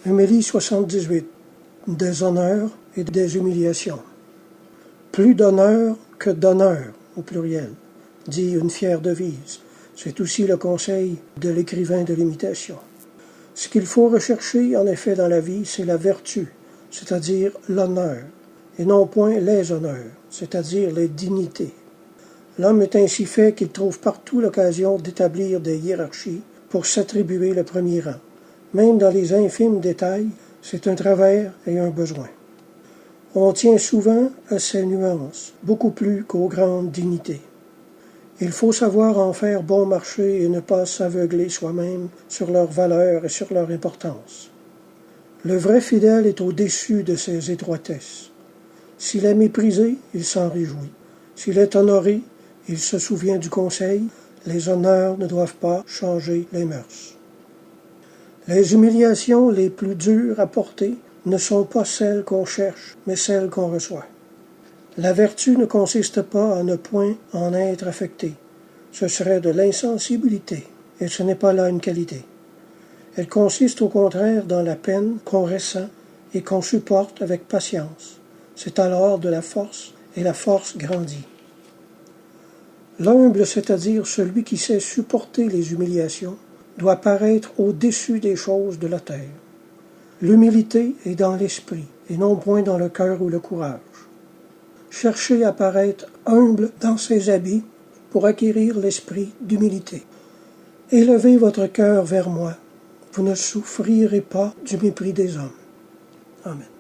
Humélie 78. Des honneurs et des humiliations. Plus d'honneur que d'honneur, au pluriel, dit une fière devise. C'est aussi le conseil de l'écrivain de l'imitation. Ce qu'il faut rechercher, en effet, dans la vie, c'est la vertu, c'est-à-dire l'honneur, et non point les honneurs, c'est-à-dire les dignités. L'homme est ainsi fait qu'il trouve partout l'occasion d'établir des hiérarchies pour s'attribuer le premier rang. Même dans les infimes détails, c'est un travers et un besoin. On tient souvent à ces nuances, beaucoup plus qu'aux grandes dignités. Il faut savoir en faire bon marché et ne pas s'aveugler soi-même sur leur valeur et sur leur importance. Le vrai fidèle est au-dessus de ces étroitesses. S'il est méprisé, il s'en réjouit. S'il est honoré, il se souvient du conseil. Les honneurs ne doivent pas changer les mœurs. Les humiliations les plus dures à porter ne sont pas celles qu'on cherche, mais celles qu'on reçoit. La vertu ne consiste pas à ne point en être affecté. Ce serait de l'insensibilité, et ce n'est pas là une qualité. Elle consiste au contraire dans la peine qu'on ressent et qu'on supporte avec patience. C'est alors de la force, et la force grandit. L'humble, c'est-à-dire celui qui sait supporter les humiliations, doit paraître au-dessus des choses de la terre. L'humilité est dans l'esprit, et non point dans le cœur ou le courage. Cherchez à paraître humble dans ses habits pour acquérir l'esprit d'humilité. Élevez votre cœur vers moi, vous ne souffrirez pas du mépris des hommes. Amen.